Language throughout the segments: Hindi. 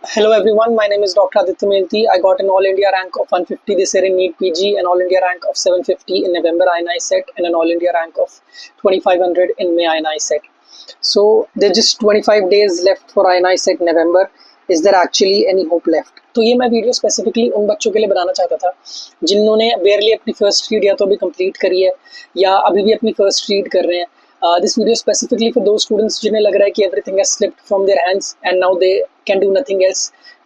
Hello everyone, my name is Dr. Aditya Mehti. I got an All India rank of 150 this year in NEET PG, an All India rank of 750 in November INI set, and an All India rank of 2500 in May INI set. So there's just 25 days left for INI set November. Is there actually any hope left? तो ये मैं वीडियो स्पेसिफिकली उन बच्चों के लिए बनाना चाहता था जिन्होंने बेयरली अपनी फर्स्ट रीड या तो अभी कंप्लीट करी है या अभी भी अपनी फर्स्ट रीड कर रहे हैं. This video specifically for those students जिन्हें लग रहा है कि everything has slipped from their hands and now they can do nothing else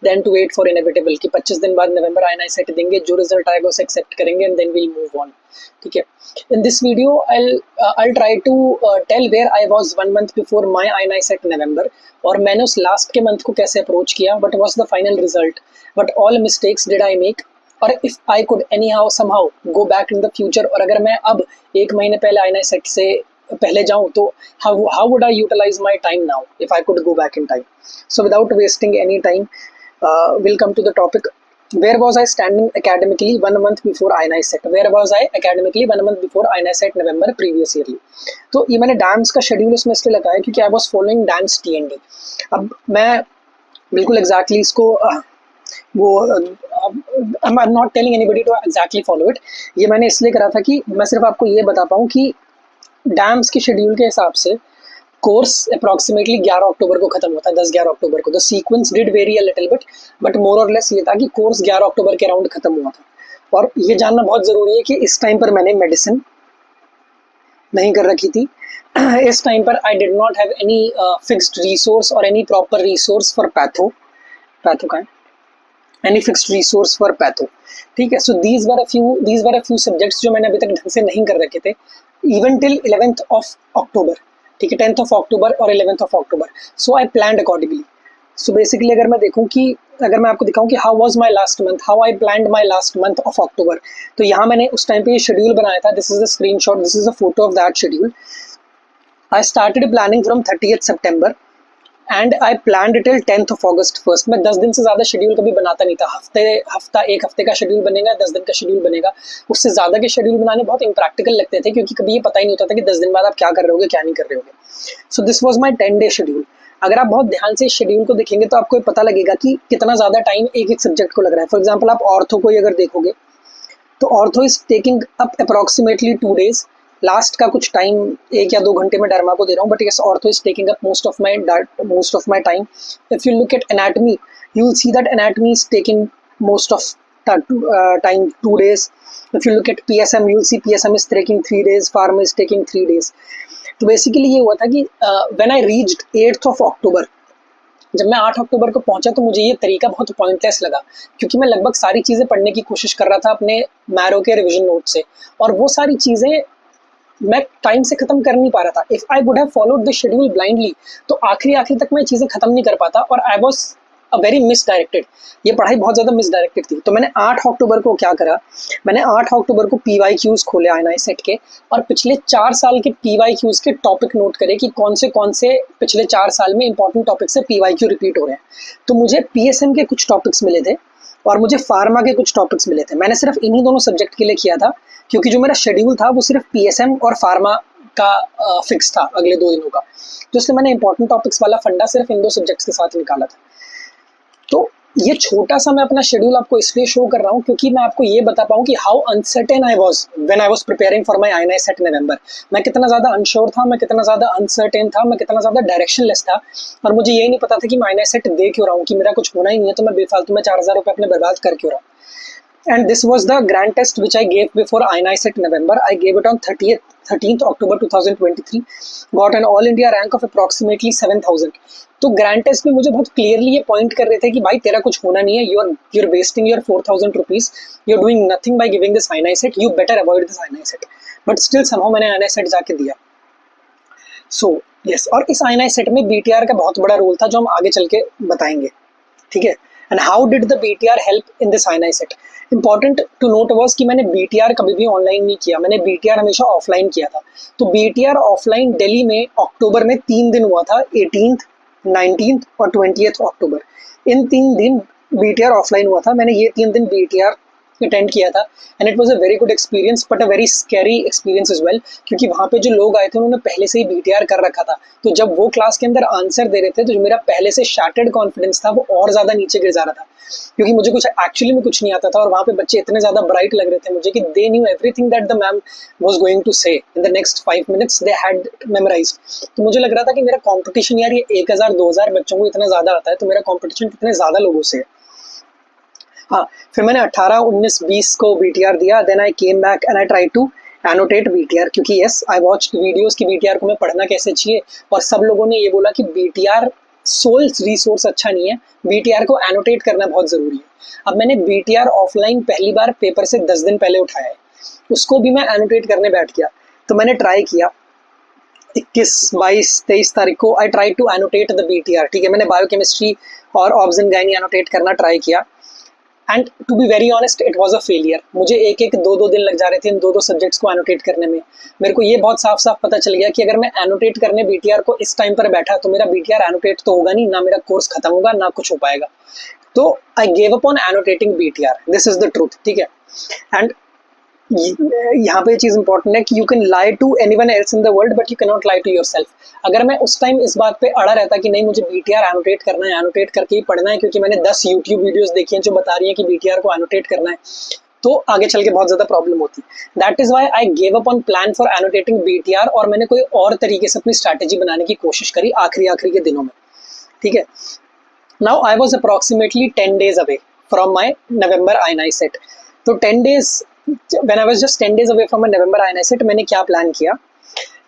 than to wait for inevitable कि 25 दिन बाद नवंबर INI सेट देंगे, जो रिजल्ट आएगा उसे एक्सेप्ट करेंगे and then we'll move on. ठीक है. In this video I'll try to tell where I was 1 month before my INI set November और मैंने उस लास्ट के मंथ को कैसे अप्रोच किया, what was the final result, what all mistakes did I make, और if I could anyhow somehow go back in the future, और अगर मैं अब एक महीने पहले INI सेट से पहले जाऊं तो how would I utilize my time now if I could go back in time. So without wasting any time, we'll come to the topic. Where was I standing academically 1 month before INI set? Where was I academically 1 month before INI set November previous yearly? तो ये मैंने डैम्स का शेड्यूल इसमें इसलिए लगाया क्योंकि I was following DAMS TND. अब मैं बिल्कुल एग्जैक्टली इसको वो I am not telling anybody to exactly follow it. ये मैंने इसलिए करा था कि मैं सिर्फ आपको ये बता पाऊँ कि डैम्स के शेड्यूल के हिसाब से कोर्स अप्रॉक्सीमेटली 11 अक्टूबर को खत्म होता है, 10-11 अक्टूबर को. The sequence did very a little but more और लेस ये था कि कोर्स 11 अक्टूबर के अराउंड खत्म हुआ था. और ये जानना बहुत ज़रूरी है कि इस टाइम पर मैंने मेडिसिन नहीं कर रखी थी. इस टाइम पर I did not have any fixed resource और any proper resource for patho का any fixed resource for patho. ठीक है. So these were a few subjects जो मैंने अभी तक ढंग से नहीं कर रखे थे even till 11th of October. ठीक है. 10th of October और 11th of October. So I planned accordingly. So basically अगर मैं देखूँ कि अगर मैं आपको दिखाऊँ कि how was my last month, how I planned my last month of October, तो यहाँ मैंने उस टाइम पे ये शेड्यूल बनाया था. This is the screenshot, this is a photo of that schedule. I started planning from 30th September and I plan till 10th of August first. मैं 10 दिन से ज़्यादा शेड्यूल कभी बनाता नहीं था. एक हफ्ते का शेड्यूल बनेगा, 10 दिन का शेड्यूल बनेगा. उससे ज़्यादा के शेड्यूल बनाने बहुत इम्प्रैक्टिकल लगते थे क्योंकि कभी ये पता ही नहीं होता था कि 10 दिन बाद आप क्या कर रहे होगे, क्या नहीं कर रहे होगे. So this was my 10-day schedule. अगर आप बहुत ध्यान से इस शेड्यूल को देखेंगे तो आपको पता लगेगा कि कितना ज़्यादा टाइम एक एक सब्जेक्ट को लग रहा है. फॉर एग्जाम्पल आप ऑर्थो को अगर देखोगे तो ortho is taking up approximately 2 days. Last का कुछ टाइम 1 या 2 घंटे में डर्मा को दे रहा हूँ, but yes ortho is taking up most of my time. If you look at anatomy you will see that anatomy is taking most of time 2 days. If you look at PSM you will see PSM is taking 3 days, pharma is taking 3 days. तो बेसिकली ये हुआ था कि when I reached 8th of October, जब मैं 8 अक्टूबर को पहुंचा तो मुझे ये तरीका बहुत पॉइंटलेस लगा क्योंकि मैं लगभग सारी चीज़ें पढ़ने की कोशिश कर रहा था अपने मैरो के रिविजन नोट से, और वो सारी चीज़ें मैं टाइम से खत्म कर नहीं पा रहा था. If I would have followed the schedule blindly तो आखिरी तक मैं चीज़ें खत्म नहीं कर पाता और I was a very misdirected. ये पढ़ाई बहुत ज़्यादा मिसडायरेक्टेड थी. तो मैंने 8 अक्टूबर को क्या करा, मैंने 8 अक्टूबर को PYQs खोले INI सेट के और पिछले 4 साल के PYQs के टॉपिक नोट करे कि कौन से पिछले 4 साल में इंपॉर्टेंट टॉपिक से PYQ रिपीट हो रहे हैं. तो मुझे PSM के कुछ टॉपिक्स मिले थे और मुझे फार्मा के कुछ टॉपिक्स मिले थे. मैंने सिर्फ इन्हीं दोनों सब्जेक्ट के लिए किया था क्योंकि जो मेरा शेड्यूल था वो सिर्फ PSM और फार्मा का फिक्स था अगले 2 दिनों का. तो इसलिए मैंने इंपॉर्टेंट टॉपिक्स वाला फंडा सिर्फ इन 2 सब्जेक्ट्स के साथ निकाला था. तो ये छोटा सा मैं अपना शेड्यूल आपको इसलिए शो कर रहा हूँ क्योंकि मैं आपको ये बता पाऊँ कि how uncertain I was when I was preparing for my INI CET November. मैं कितना ज़्यादा अनश्योर था, मैं कितना ज़्यादा अनसर्टेन था, मैं कितना ज़्यादा डायरेक्शनलेस था, और मुझे यही नहीं पता था कि मैं INI सेट दे क्यों रहा हूँ, कि मेरा कुछ होना ही नहीं है तो मैं बेफालतू में 4,000 रुपये अपने बर्बाद कर क्यों रहा हूँ. And this was the grand test which I gave before INI set November. I gave it on 13th October 2023. Got an all India rank of approximately 7,000. तो ग्रैंड टेस्ट में मुझे बहुत क्लियरली ये पॉइंट कर रहे थे कि भाई तेरा कुछ होना नहीं है, you are wasting your 4,000 rupees, you are doing nothing by giving this INI set, you better avoid this INI set. But still somehow मैंने INI सेट जाके दिया. सो यस, और इस INI सेट में BTR का बहुत बड़ा रोल था जो हम आगे चल के बताएंगे. ठीक है. And how did the BTR help in this INI set? Important to note was कि मैंने BTR कभी भी ऑनलाइन नहीं किया, मैंने BTR हमेशा ऑफलाइन किया था. तो BTR ऑफलाइन दिल्ली में अक्टूबर में 3 दिन हुआ था, 18th, 19th और 20th अक्टूबर. इन 3 दिन BTR ऑफलाइन हुआ था. मैंने ये 3 दिन BTR अटेंड किया था and it was a very good experience but a very scary experience as well, क्योंकि वहाँ पे जो लोग आए थे उन्होंने पहले से ही बीटीआर कर रखा था। तो जब वो क्लास के अंदर आंसर दे रहे थे तो जो मेरा पहले से शैटर्ड कॉन्फिडेंस था वो और ज़्यादा नीचे गिर जा रहा था, क्योंकि मुझे कुछ एक्चुअली में कुछ नहीं आता था और वहाँ पे बच्चे इतने ज़्यादा ब्राइट लग रहे थे मुझे कि they knew everything that the ma'am was going to say in the next 5 minutes they had memorised. तो मुझे लग रहा था कि मेरा कंपटीशन यार ये 1000-2000 बच्चों को इतना ज़्यादा आता है तो मेरा कंपटीशन कितने ज़्यादा लोगों से है। हाँ, फिर मैंने 18, 19, 20 को बीटीआर दिया। Then I came back and I try to annotate BTR, क्योंकि यस आई वॉच्ड वीडियोस की बीटीआर को मैं पढ़ना कैसे चाहिए, और सब लोगों ने ये बोला कि बीटीआर सोल रिसोर्स अच्छा नहीं है, बीटीआर को एनोटेट करना बहुत ज़रूरी है। अब मैंने बीटीआर ऑफलाइन पहली बार पेपर से 10 दिन पहले उठाया है, उसको भी मैं एनोटेट करने बैठ गया। तो मैंने ट्राई किया 21, 22, 23 तारीख को I try to annotate the BTR. ठीक है, मैंने बायोकेमिस्ट्री और ऑब्स एंड गायनी एनोटेट करना ट्राई किया and to be very honest it was a failure. मुझे एक 2 दिन लग जा रहे थे इन 2 सब्जेक्ट्स को एनोटेट करने में। मेरे को ये बहुत साफ साफ पता चल गया कि अगर मैं एनोटेट करने बीटीआर को इस टाइम पर बैठा तो मेरा बीटीआर एनोटेट तो होगा नहीं, ना मेरा कोर्स खत्म होगा, ना कुछ हो पाएगा। तो I gave up on annotating BTR, this is the truth. ठीक है, एंड यहाँ पे चीज इंपॉर्टेंट है कि you can lie to anyone else in the world but you can not lie to yourself. अगर मैं उस टाइम इस बात पे अड़ा रहता कि नहीं मुझे बीटीआर एनोटेट करना है, एनोटेट करके ही पढ़ना है, क्योंकि मैंने 10 यूट्यूब वीडियोस देखी हैं जो बता रही हैं कि बीटीआर को एनोटेट करना है, तो आगे चल के बहुत ज्यादा प्रॉब्लम होती। That is why I gave up on plan for annotating BTR, और मैंने कोई और तरीके से अपनी स्ट्रैटेजी बनाने की कोशिश करी आखिरी के दिनों में। ठीक है, now I was approximately 10 days away from my November INI CET. तो 10 days when I was just 10 days away from my November INI set, मैंने क्या प्लान किया?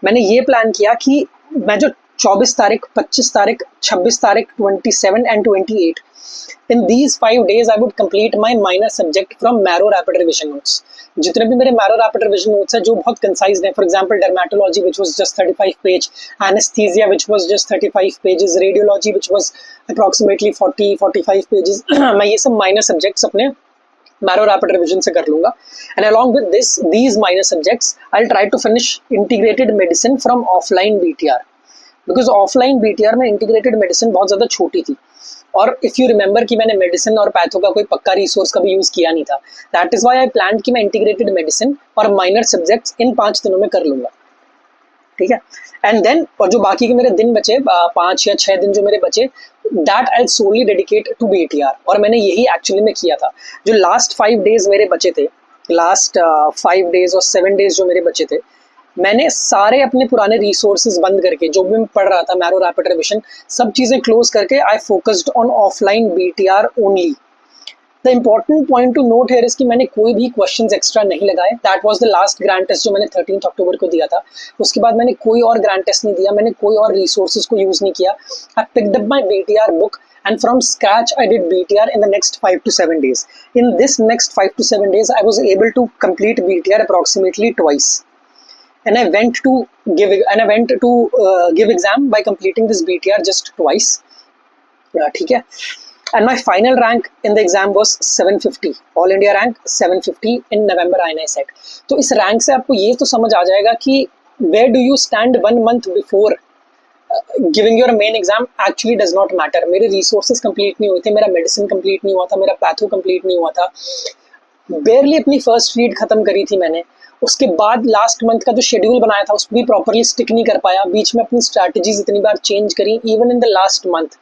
मैंने ये प्लान किया कि मैं जो 24 तारीख, 25 तारीख, 26 तारीख, 27 and 28 in these 5 days I would complete my minor subject from Marrow Rapid Revision Notes। जितने भी मेरे Marrow Rapid Revision Notes है जो बहुत कंसाइज हैं, for example dermatology which was just 35 page, anaesthesia which was just 35 pages, radiology which was approximately 40-45 pages मैं ये सब माइनर सब्जेक्ट्स अपने Marrow Rapid Revision से कर लूंगा। And along with these minor subjects, I'll try to finish integrated medicine from offline BTR, because offline BTR में integrated medicine बहुत ज़्यादा छोटी थी, और if you remember कि मैंने मेडिसिन और पैथो का कोई पक्का रिसोर्स कभी यूज़ किया नहीं था। That is why I planned कि मैं integrated medicine और minor subjects इन 5 दिनों में कर लूंगा। ठीक है, एंड देन और जो बाकी के मेरे दिन बचे 5 या 6 दिन जो मेरे बचे, that I solely dedicate to BTR, और मैंने यही एक्चुअली में किया था। जो लास्ट 5 days मेरे बचे थे, लास्ट 5 days और 7 days जो मेरे बचे थे, मैंने सारे अपने पुराने रिसोर्सेज बंद करके जो भी मैं पढ़ रहा था मैरो रैपिड रिविजन, सब चीज़ें क्लोज करके I focused on offline BTR only. The important point to note here is कि मैंने कोई भी क्वेश्चंस एक्स्ट्रा नहीं लगाए। That was the last grand test जो मैंने 13 अक्टूबर को दिया था। उसके बाद मैंने कोई और ग्रैंड टेस्ट नहीं दिया, मैंने कोई और रिसोर्सेज को यूज़ नहीं किया। I picked up my BTR book and from scratch I did BTR in the next 5 to 7 days. In this next 5 to 7 days I was able to complete BTR approximately twice, and I went to give exam by completing this BTR just twice. ठीक है, and my final rank in the exam was 750, all India rank 750 in November INI set. तो इस रैंक से आपको ये तो समझ आ जाएगा कि where do you stand 1 month before giving your main exam actually does not matter. मेरे रिसोर्सेज कंप्लीट नहीं हुए थे, मेरा मेडिसिन कंप्लीट नहीं हुआ था, मेरा पैथो कंप्लीट नहीं हुआ था, बेयरली अपनी फर्स्ट रीड खत्म करी थी मैंने। उसके बाद लास्ट मंथ का जो शेड्यूल बनाया था उस पर भी प्रॉपरली स्टिक नहीं कर पाया, बीच में अपनी स्ट्रैटेजीज इतनी बार चेंज करी even in the last month.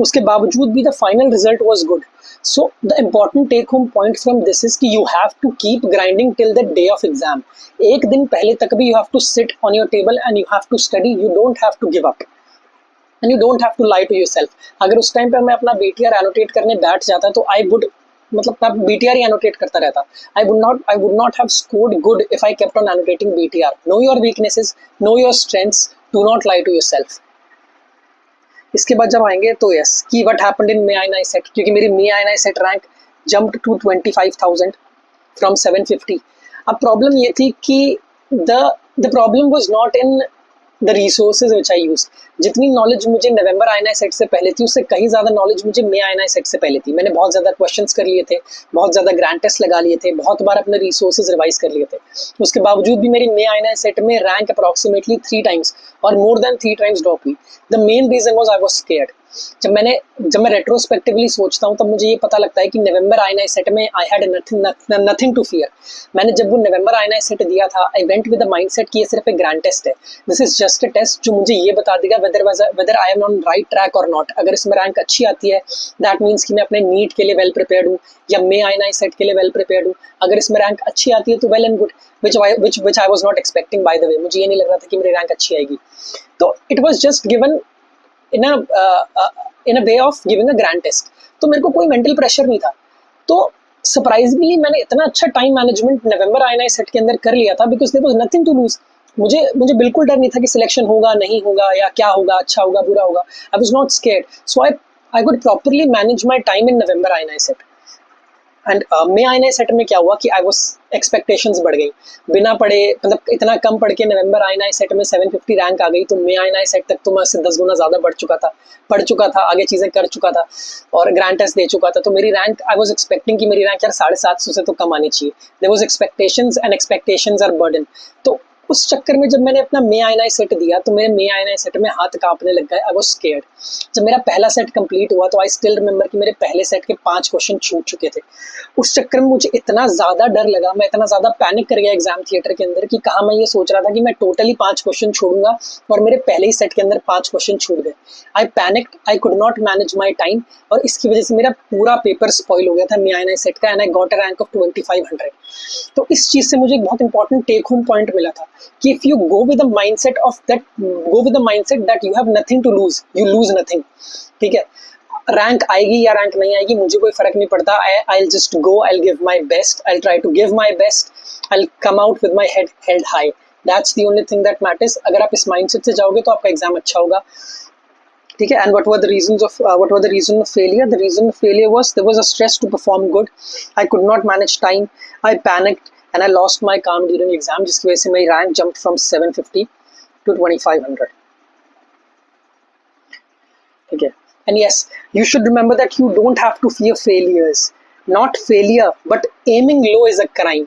उसके बावजूद भी the final result was good. So the important take home point from this is कि you have to keep grinding till the day of exam. एक दिन पहले तक भी you have to sit on your table and you have to study, you don't have to give up and you don't have to lie to yourself. अगर उस टाइम पे मैं अपना बीटीआर एनोटेट करने बैठ जाता तो आई वुड मतलब बीटीआर ही एनोटेट करता रहता। I would not have scored good if I kept on annotating BTR. Know your weaknesses, know your strengths, do not lie to yourself. इसके बाद जब आएंगे तो यस कि what happened in May INI CET, क्योंकि मेरी May INI CET rank jumped to 25,000 from 750। अब प्रॉब्लम ये थी कि the problem was not in the resources which I use. जितनी नॉलेज मुझे नवंबर INI सेट से पहले थी उससे कहीं ज़्यादा नॉलेज मुझे मे INI सेट से पहले थी। मैंने बहुत ज़्यादा क्वेश्चंस कर लिए थे, बहुत ज़्यादा ग्रैंड टेस्ट लगा लिए थे, बहुत बार अपने रिसोर्सेज रिवाइज कर लिए थे। उसके बावजूद भी मेरी मे INI सेट में रैंक अप्रॉक्सीमेटली 3 times और मोर देन 3 times ड्रॉप हुई। The main reason was I was scared. जब मैं रेट्रोस्पेक्टिवली सोचता हूँ तब मुझे ये पता लगता है कि नवंबर आईएनआई सेट में I had nothing to fear. मैंने जब वो नवंबर आईएनआई सेट दिया था, I went with the mindset कि ये सिर्फ एक ग्रैंड टेस्ट है, this is just a test जो मुझे ये बता देगा whether I am on right track और नॉट। अगर इसमें रैंक अच्छी आती है दैट मीन्स कि मैं अपने नीट के लिए वेल प्रिपेयर्ड हूँ या मे आईएनआई सेट के लिए वेल प्रिपेयर्ड हूँ। अगर इसमें रैंक अच्छी आती है तो well and good, which I was not expecting by the way। मुझे ये नहीं लग रहा था कि मेरी रैंक अच्छी आएगी। तो it was just given in a way of giving a grand test। तो मेरे को कोई मेंटल प्रेशर नहीं था। तो सरप्राइजिंगली मैंने इतना अच्छा time management November INI CET के अंदर कर लिया था because there was nothing to lose. मुझे बिल्कुल डर नहीं था कि सिलेक्शन होगा नहीं होगा या क्या होगा, अच्छा होगा बुरा होगा। I was not scared, so I could properly manage my time in November INI set. And may INI CET में क्या हुआ कि आई वाज एक्सपेक्टेशंस बढ़ गई बिना पढ़े, मतलब इतना कम पढ़ के नवंबर आईएनआई सेट में 750 रैंक आ गई। तो मे आईएनआई सेट तक तो मैं उससे 10 गुना ज़्यादा पढ़ चुका था, आगे चीज़ें कर चुका था और ग्रैंड टेस्ट दे चुका था। तो मेरी रैंक आई वाज एक्सपेक्टिंग कि मेरी रैंक यार 750 से तो कम आनी चाहिए। There was expectations and expectations are burden. तो उस चक्कर में जब मैंने अपना मे आईएनआई सेट दिया तो मेरे मे आईएनआई सेट में हाथ कांपने लग गए। I was scared. जब मेरा पहला सेट कंप्लीट हुआ तो आई स्टिल रिमेंबर कि मेरे पहले सेट के 5 क्वेश्चन छूट चुके थे। उस चक्कर में मुझे इतना ज़्यादा डर लगा, मैं इतना ज़्यादा पैनिक कर गया एग्जाम थिएटर के अंदर कि कहाँ मैं ये सोच रहा था कि मैं टोटली 5 क्वेश्चन छोड़ूंगा और मेरे पहले ही सेट के अंदर 5 क्वेश्चन छूट गए। I panicked, I could not manage my time और इसकी वजह से मेरा पूरा पेपर स्पॉइल हो गया था मे आईएनआई सेट का and I got a rank of 2500। तो इस चीज़ से मुझे एक बहुत इंपॉर्टेंट टेक होम पॉइंट मिला था कि if you go with the mindset that you have nothing to lose, you lose nothing। ठीक है, रैंक आएगी या रैंक नहीं आएगी मुझे कोई फर्क नहीं पड़ता। I'll just go, I'll give my best, I'll try to give my best, I'll come out with my head held high। That's the only thing that matters। अगर आप इस माइंडसेट से जाओगे तो आपका एग्जाम अच्छा होगा। ठीक है, and what were the reason of failure? The reason of failure was there was a stress to perform good, I could not manage time, I panicked and I lost my calm during exam, जिसकी वजह से मेरी रैंक jumped from 750 to 2500। ठीक है, and yes, you should remember that you don't have to fear failures, not failure but aiming low is a crime।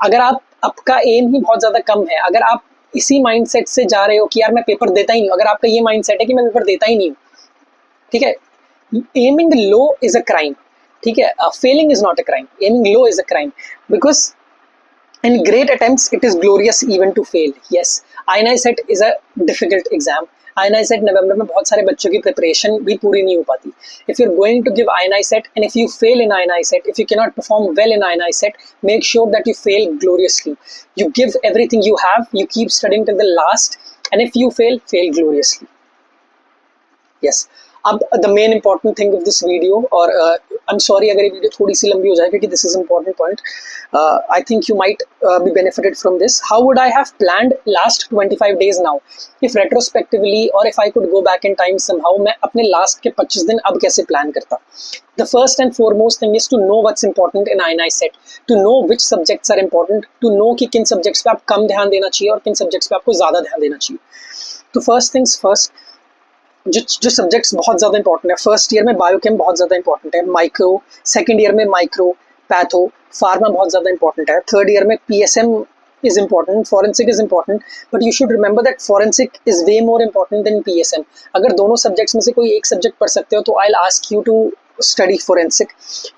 अगर आपका एम ही बहुत ज़्यादा कम है, अगर आप इसी माइंडसेट से जा रहे हो कि यार मैं पेपर देता ही नहीं हूँ, अगर आपका ये माइंडसेट है कि मैं पेपर देता ही नहीं हूँ, ठीक है, aiming low is a crime. ठीक है, failing is not a crime, aiming low is a crime because in great attempts it is glorious even to fail। yes, INI set is a difficult exam। INI set नवंबर में बहुत सारे बच्चों की प्रिपरेशन भी पूरी नहीं हो पाती। if you're going to give INI set and if you fail in INI set, if you cannot perform well in INI set, make sure that you fail gloriously, you give everything you have, you keep studying till the last, and if you fail gloriously। yes, अब the main important thing of this video, और आई एम सॉरी अगर ये वीडियो थोड़ी सी लंबी हो जाए क्योंकि this is important point. I think you might be benefited from this. How would I have planned last 25 days now if retrospectively और if I could go back in time somehow, मैं अपने लास्ट के 25 दिन अब कैसे प्लान करता। The first and foremost thing is to know what's important in INI CET, to know which subjects are important, to know कि किन सब्जेक्ट्स पे आप कम ध्यान देना चाहिए और किन सब्जेक्ट्स पे आपको ज़्यादा ध्यान देना चाहिए। तो फर्स्ट थिंग्स फर्स्ट, जो सब्जेक्ट्स बहुत ज़्यादा इंपॉर्टेंट है, फर्स्ट ईयर में बायोकेम बहुत ज़्यादा इंपॉर्टेंट है, माइक्रो, सेकंड ईयर में माइक्रो, पैथो, फार्मा बहुत ज़्यादा इंपॉर्टेंट है, थर्ड ईयर में PSM is important, forensic is important, but you should remember that forensic is way more important than PSM। अगर दोनों सब्जेक्ट्स में से कोई एक सब्जेक्ट पढ़ सकते हो तो I'll ask you to study forensic।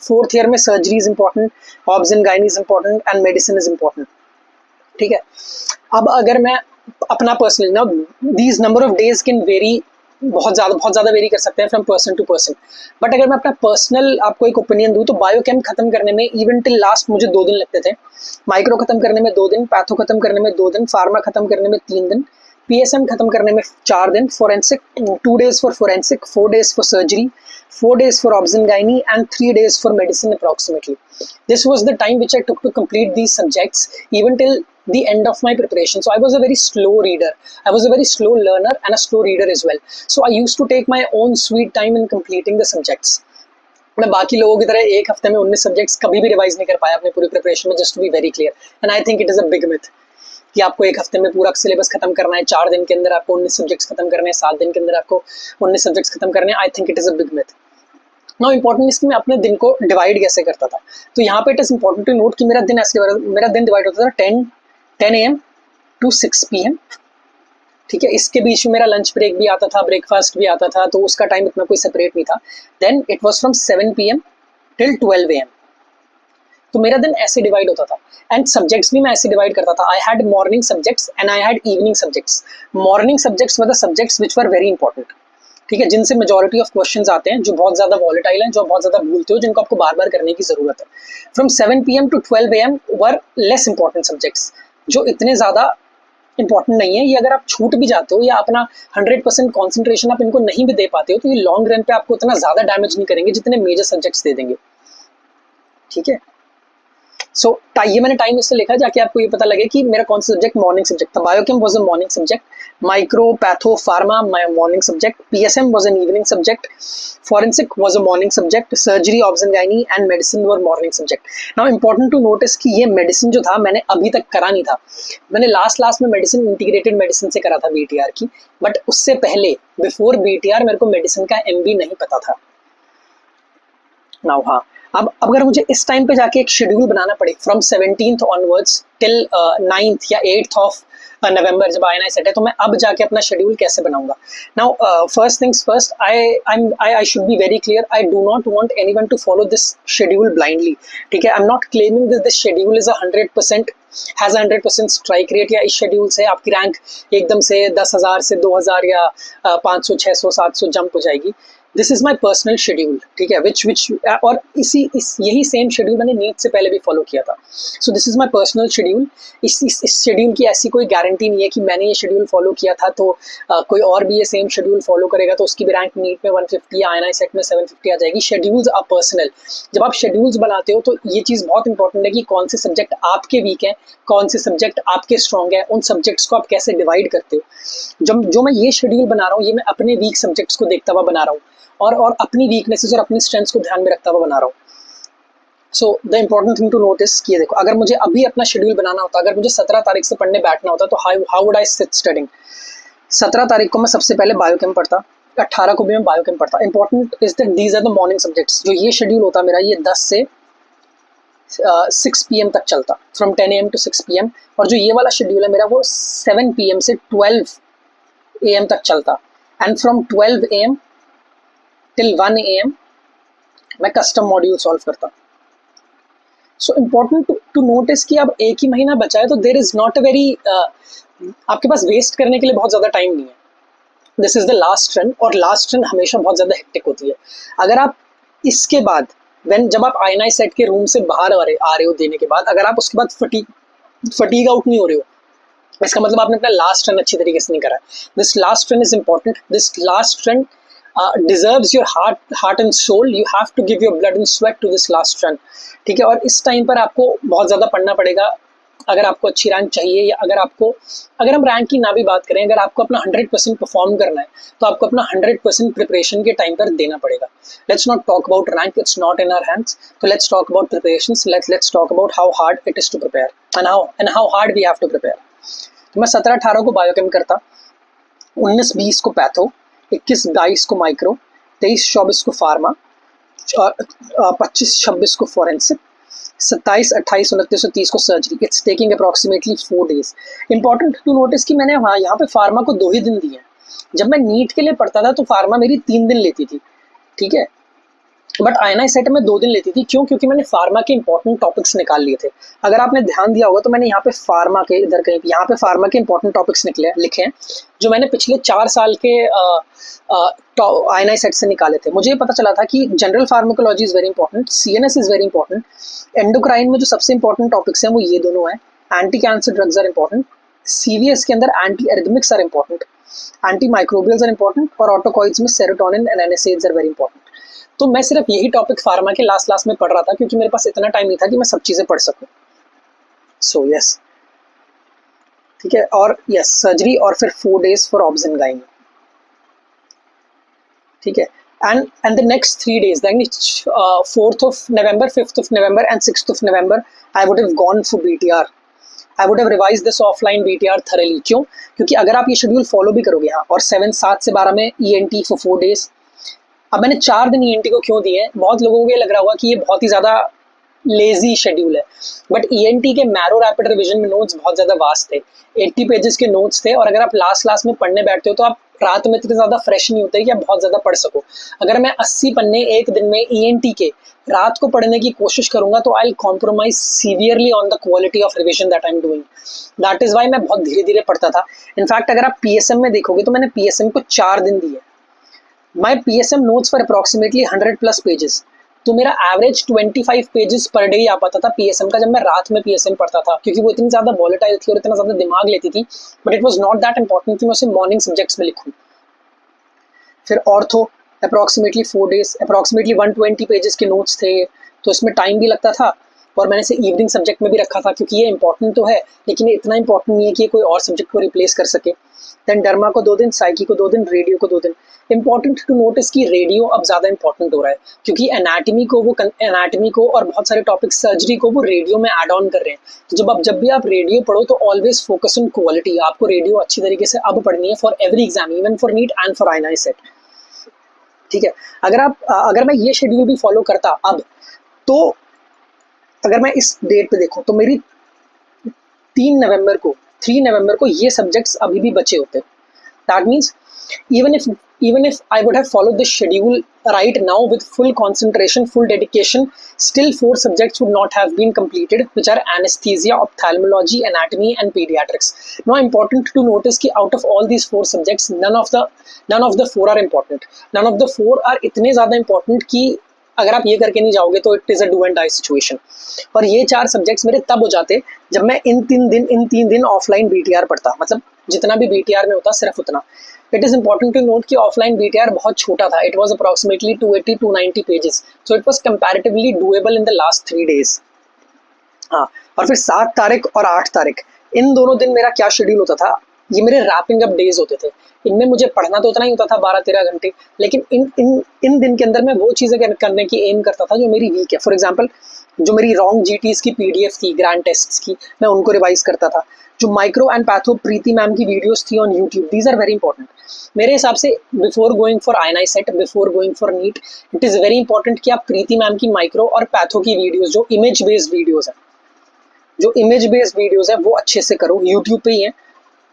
Fourth year में surgery is important, obs and gynae is important and medicine is important. ठीक है, अब अगर मैं अपना पर्सनल ना, these number of days can vary, बहुत ज़्यादा वेरी कर सकते हैं from person to person, but अगर मैं अपना पर्सनल आपको एक ओपिनियन दूँ तो बायोकेम खत्म करने में इवन टिल लास्ट मुझे 2 दिन लगते थे, माइक्रो खत्म करने में 2 दिन, पैथो खत्म करने में 2 दिन, फार्मा खत्म करने में 3 दिन, PSM खत्म करने में 4 दिन, forensic 2 days for forensic, 4 days for surgery, 4 days for obs and gynae and 3 days for medicine approximately। This was the time which I took to complete these subjects even till the end of my preparation। So I was a very slow reader, I was a very slow learner and a slow reader as well। So I used to take my own sweet time in completing the subjects। मैं बाकी लोगों की तरह एक हफ्ते में 19 सब्जेक्ट्स कभी भी रिवाइज नहीं कर पाया अपने पूरी प्रिपरेशन में, just to be very clear. And I think it is a big myth कि आपको एक हफ्ते में पूरा सिलेबस खत्म करना है, 4 दिन के अंदर आपको 19 सब्जेक्ट्स खत्म करने हैं, 7 दिन के अंदर आपको 19 सब्जेक्ट्स खत्म करने हैं। आई think it is a big myth. Now important इसमें मैं अपने दिन को डिवाइड कैसे करता था, तो यहाँ पे it is important to note कि मेरा दिन डिवाइड होता था 10 AM to 6 PM। ठीक है, इसके बीच में मेरा लंच ब्रेक भी आता था, ब्रेकफास्ट भी आता था, तो उसका टाइम इतना कोई सेपरेट नहीं था. Then it was from 7 PM till 12 AM. तो मेरा दिन ऐसे डिवाइड होता था. एंड सब्जेक्ट्स भी मैं ऐसे डिवाइड करता था. I had morning subjects and I had evening subjects. Morning subjects were the subjects which were very important. ठीक है, जिनसे मेजॉरिटी ऑफ क्वेश्चंस आते हैं, जो बहुत ज्यादा वॉलेटाइल हैं, जो बहुत ज्यादा भूलते हो, जिनको आपको बार बार करने की जरूरत है. From 7 PM to 12 AM were less important subjects, जो इतने ज्यादा इंपॉर्टेंट नहीं है. ये अगर आप छूट भी जाते हो या अपना 100% कॉन्सेंट्रेशन आप इनको नहीं भी दे पाते हो, तो ये लॉन्ग रन पे आपको इतना ज्यादा डैमेज नहीं करेंगे जितने मेजर सब्जेक्ट्स दे देंगे. ठीक है, सो ये मैंने टाइम इससे लिखा जाके आपको ये पता लगे कि मेरा कौन सा सब्जेक्ट मॉर्निंग सब्जेक्ट था. Biochem was a morning subject, micro patho pharma morning subject, PSM was an evening subject, forensic was a morning subject, surgery obs and gyne and medicine were morning subject. Now important to notice कि ये मेडिसिन जो था मैंने अभी तक करा नहीं था. मैंने लास्ट में मेडिसिन इंटीग्रेटेड मेडिसिन से करा था बीटीआर की, बट उससे पहले बिफोर बीटीआर मेरे को मेडिसिन का एमबी नहीं पता था. नाउ हाँ, अब अगर मुझे इस टाइम पे जाके एक शेड्यूल बनाना पड़े from 17th onwards till 9th या 8th ऑफ नवंबर जब INI सेट है, तो मैं अब जाके अपना शेड्यूल कैसे बनाऊंगा. Now first things first, I should be very clear. I do not want anyone to follow this schedule blindly. ठीक है, I am not claiming this schedule is 100% has 100% strike rate, या इस शेड्यूल से आपकी रैंक एकदम से 10,000 से 2,000 या 500 600 700 जंप हो जाएगी. This is my personal schedule. ठीक है, विच और यही सेम शेड्यूल मैंने नीट से पहले भी फॉलो किया था. So this is my personal schedule. इस शेड्यूल की ऐसी कोई गारंटी नहीं है कि मैंने ये शेड्यूल फॉलो किया था तो कोई और भी ये सेम शेड्यूल फॉलो करेगा तो उसकी भी रैंक नीट में 150 या INI सेट में 750 आ जाएगी. Schedules are personal. जब आप शेड्यूल्स बनाते हो तो ये चीज़ बहुत इंपॉर्टेंट है कि कौन से सब्जेक्ट आपके वीक हैं, कौन से सब्जेक्ट आपके स्ट्रॉन्ग है, उन सब्जेक्ट्स को आप कैसे डिवाइड करते हो. जो मैं ये शेड्यूल बना रहा हूँ, ये मैं अपने वीक सब्जेक्ट्स को देखता हुआ बना रहा हूँ और अपनी वीकनेसेस और अपनी स्ट्रेंथ्स को ध्यान में रखता हुआ बना रहा हूँ. So the important thing to notice कि देखो, अगर मुझे अभी अपना शेड्यूल बनाना होता, अगर मुझे 17 तारीख से पढ़ने बैठना होता, तो how would I sit studying. 17 तारीख को मैं सबसे पहले बायोकेम पढ़ता, 18 को भी मैं बायोकेम पढ़ता. Important is that these are the morning subjects. जो ये शेड्यूल होता मेरा, ये 10 से 6 PM तक चलता, फ्रॉम 10 AM टू 6 PM. और जो ये वाला शेड्यूल है मेरा, वो 7 PM से 12 AM तक चलता. And from 12 AM till 1 AM मैं कस्टम मॉड्यूल सॉल्व करता. सो इम्पोर्टेंट टू नोटिस कि अब एक ही महीना बचा है, तो there is not a very आपके पास वेस्ट करने के लिए बहुत ज़्यादा टाइम नहीं है. This is the last run, और लास्ट रन हमेशा बहुत ज़्यादा हेक्टिक होती है. अगर आप इसके बाद जब आप INI सेट के रूम से बाहर आ रहे हो देने के बाद, अगर आप उसके बाद फटीग आउट नहीं हो रहे हो, इसका मतलब आपने अपना लास्ट रन अच्छी तरीके से नहीं करा. This last run is important. This last run deserves your heart and soul. You have to give your blood and sweat to this last run. ठीक है, और इस टाइम पर आपको बहुत ज़्यादा पढ़ना पड़ेगा अगर आपको अच्छी रैंक चाहिए, या अगर हम रैंक की ना भी बात करें, अगर आपको अपना 100% परफॉर्म करना है, तो आपको अपना 100% प्रिपरेशन के टाइम पर देना पड़ेगा. Let's not talk about rank, it's not in our hands. तो let's talk about preparations. Let's talk about how hard it is to prepare and how hard we have to prepare. तो मैं 17-18 को बायोकेम करता, 19-20 को पैथो, 21-22 को माइक्रो, 23-24 को फार्मा, 25-26 को फोरेंसिक, 27-28, 29 और 30 को surgery. It's taking approximately 4 days. Important to notice कि मैंने यहाँ पे फार्मा को 2 ही दिन दिए. जब मैं नीट के लिए पढ़ता था तो फार्मा मेरी 3 दिन लेती थी. ठीक है, बट INI सेट में 2 दिन लेती थी. क्यों? क्योंकि मैंने फार्मा के इंपॉर्टेंट टॉपिक्स निकाल लिए थे. अगर आपने ध्यान दिया होगा तो मैंने यहाँ पे फार्मा के यहाँ पे फार्मा के इंपॉर्टेंट टॉपिक्स लिखे हैं, जो मैंने पिछले 4 साल के INI सेट से निकाले थे. मुझे पता चला था कि general pharmacology is very important, CNS is very important, endocrine में जो सबसे इंपॉर्टेंट टॉपिक्स हैं वो ये दोनों हैं, anti cancer drugs are important, CVS के अंदर anti arrhythmics are important, anti microbials are important, और ऑटोकॉइड्स में serotonin and NSAIDs are very important. तो मैं सिर्फ यही टॉपिक फार्मा के लास्ट में पढ़ रहा था, क्योंकि मेरे पास इतना टाइम नहीं था कि मैं सब चीज़ें पढ़ सकूं. सो यस, ठीक है, और यस सर्जरी, और फिर 4 days for obs and gyne. ठीक है, and the next 3 days, that 4th of November, 5th of November and 6th of November, I would have gone for BTR. I would have revised this offline BTR thoroughly. क्यों? क्योंकि अगर आप ये शेड्यूल फॉलो भी करोगे, हाँ, और 7 से 12 में ENT for 4 days. अब मैंने 4 दिन ENT को क्यों दिए हैं? बहुत लोगों को ये लग रहा होगा कि ये बहुत ही ज़्यादा लेजी शेड्यूल है। बट ईएनटी के मैरो रैपिड रिवीजन में नोट्स बहुत ज्यादा वास्ट थे, 80 पेजेस के नोट्स थे, और अगर आप लास्ट में पढ़ने बैठते हो तो आप रात में इतने ज्यादा फ्रेश नहीं होते कि आप बहुत ज्यादा पढ़ सको। अगर मैं 80 पन्ने एक दिन में ईएनटी के रात को पढ़ने की कोशिश करूंगा तो I compromise severely on the quality of revision that I am doing. That is why मैं बहुत धीरे धीरे पढ़ता था। इनफैक्ट अगर आप पीएसएम में देखोगे तो मैंने पीएसएम को 4 दिन दिए। My PSM notes for approximately 100+ pages, तो मेरा एवरेज 25 पेजेस पर डे आ पाता था पीएसएम का, जब मैं रात में पीएसएम पढ़ता था, क्योंकि वो इतनी ज्यादा वॉलेटाइल थी और इतना ज्यादा दिमाग लेती थी। But it was not that important कि मैं उसे मॉर्निंग सब्जेक्ट्स में लिखूं। फिर ortho approximately 4 days, approximately 120 pages के नोट्स थे, तो इसमें टाइम भी लगता था, और मैंने इसे इवनिंग सब्जेक्ट में भी रखा था क्योंकि ये इंपॉर्टेंट तो है लेकिन ये इतना इंपॉर्टेंट नहीं है कि ये कोई और सब्जेक्ट को रिप्लेस कर सके। देन डर्मा को 2 दिन, साइकी को 2 दिन, रेडियो को 2 दिन। इंपॉर्टेंट टू नोटिस कि रेडियो अब ज़्यादा इंपॉर्टेंट हो रहा है क्योंकि एनाटमी को और बहुत सारे टॉपिक सर्जरी को वो रेडियो में ऐड ऑन कर रहे हैं। तो जब भी आप रेडियो पढ़ो तो ऑलवेज फोकस ऑन क्वालिटी। आपको रेडियो अच्छी तरीके से अब पढ़नी है for every exam, even for neat and for INI set. ठीक है, अगर मैं ये शेड्यूल भी फॉलो करता अब, तो अगर मैं इस डेट पे देखूं तो मेरी 3 नवंबर को ये सब्जेक्ट्स अभी भी बचे होते। That means even if I would have followed this schedule right now with full concentration, full dedication, still 4 subjects would not have been completed, which are anesthesia, ophthalmology, anatomy and pediatrics. Now important to notice कि out of all these 4 subjects, none of the 4 are important. None of the 4 are इतने ज़्यादा important कि अगर आप ये करके नहीं जाओगे तो it is a do and die situation. और ये 4 सब्जेक्ट्स मेरे तब हो जाते जब मैं इन 3 दिन ऑफलाइन बीटीआर पढ़ता, मतलब जितना भी बीटीआर में होता सिर्फ उतना। It is important to note कि ऑफलाइन बीटीआर बहुत छोटा था, it was approximately 280-290 pages, so it was comparatively doable in the last 3 days। हाँ, और फिर 7 तारीख और 8 तारीख इन दोनों दिन मेरा क्या शेड्यूल होता था, ये मेरे रैपिंग अप डेज होते थे। इनमें मुझे पढ़ना तो उतना ही होता था 12-13 घंटे, लेकिन इन दिन के अंदर मैं वो चीज़ें करने की एम करता था जो मेरी वीक है। फॉर एग्जांपल जो मेरी रॉन्ग जीटीज की पीडीएफ थी ग्रैंड टेस्ट्स की, मैं उनको रिवाइज करता था। जो micro and patho Preeti ma'am की वीडियोस थी on YouTube, these are very important मेरे हिसाब से। Before going for INI CET, before going for NEET, it is very important कि आप प्रीति मैम की माइक्रो और पैथो की वीडियोज़, जो इमेज बेस्ड वीडियोज़ है वो अच्छे से करो, यूट्यूब पे ही है।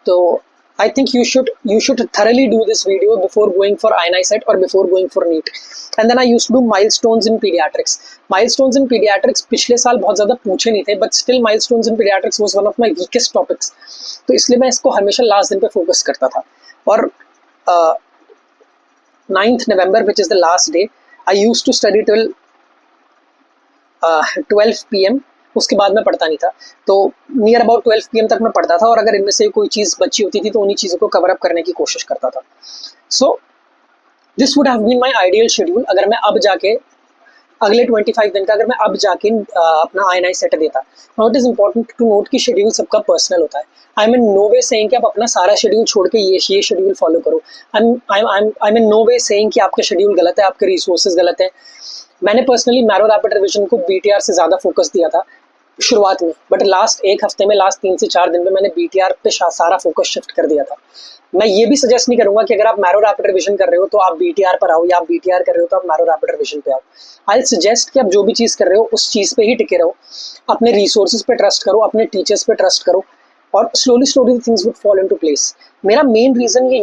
तो I think you should thoroughly do this video before going for INI set or before going for NEET. And then I used to do milestones in pediatrics. Milestones in pediatrics पिछले साल बहुत ज़्यादा पूछे नहीं थे, but still milestones in pediatrics was one of my weakest topics. तो इसलिए मैं इसको हमेशा लास्ट दिन पे फोकस करता था। और 9th November, which is the last day, I used to study till 12 PM. उसके बाद मैं पढ़ता नहीं था, तो नियर अबाउट 12 PM तक मैं पढ़ता था, और अगर इनमें से कोई चीज़ बची होती थी तो उन्हीं चीज़ों को कवर अप करने की कोशिश करता था। So this would have been my ideal schedule अगर मैं अब जाके अगले 25 दिन का अगर मैं अब जाके अपना INI सेट देता। Now it is important to note कि शेड्यूल सबका पर्सनल होता है। I am in no way saying कि आप अपना सारा शेड्यूल छोड़ के ये शेड्यूल फॉलो करो। I am in no way saying कि आपका शेड्यूल गलत है, आपके रिसोर्सेज गलत है। मैंने पर्सनली मैरो रैपिड रिविजन को बीटीआर से ज़्यादा फोकस दिया था शुरुआत में, बट लास्ट 1 हफ्ते में, लास्ट 3 से 4 दिन में मैंने बीटीआर पे सारा फोकस शिफ्ट कर दिया था। मैं ये भी सजेस्ट नहीं करूंगा कि अगर आप मैरो रैपिड रिविजन कर रहे हो तो आप बीटीआर पर आओ, या आप बीटीआर कर रहे हो तो आप मैरो रैपिड रिविजन पे आओ। आई सजेस्ट कि आप जो भी चीज़ कर रहे हो उस चीज़ पे ही टिके रहो, अपने रिसोर्सेज पे ट्रस्ट करो, अपने टीचर्स पे ट्रस्ट करो, और slowly things would fall into place. मेरा मेन रीज़न ये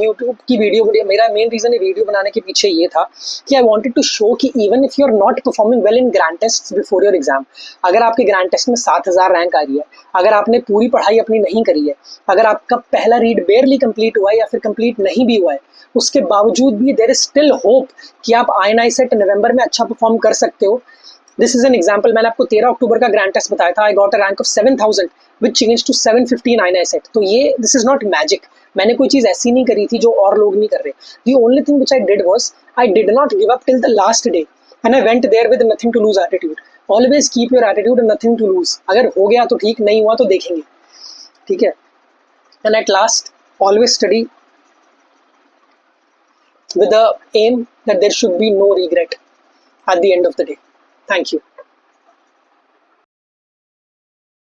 वीडियो बनाने के पीछे ये था कि आई वांटेड टू शो कि even if you are not performing well in grand test before your exam, अगर आपके ग्रैंड टेस्ट में 7000 रैंक आ रही है, अगर आपने पूरी पढ़ाई अपनी नहीं करी है, अगर आपका पहला रीड बेयरली कंप्लीट हुआ है या फिर कंप्लीट नहीं भी हुआ है, उसके बावजूद भी देयर इज स्टिल होप कि आप INI सेट नवंबर में अच्छा परफॉर्म कर सकते हो। This is an example. मैंने आपको 13 अक्टूबर का ग्रैंड टेस्ट बताया था, I got a rank of 7000 which change to 750 in INI CET. तो ये दिस इज नॉट मैजिक, मैंने कोई चीज़ ऐसी नहीं करी थी जो और लोग नहीं कर रहे। The only thing which I did was I did not give up till the last day and I went there with nothing to lose attitude. Always keep your attitude and nothing to lose. अगर हो गया तो ठीक, नहीं हुआ तो देखेंगे, ठीक है। And at last always study with the aim that there should be no regret at the end of the day. Thank you.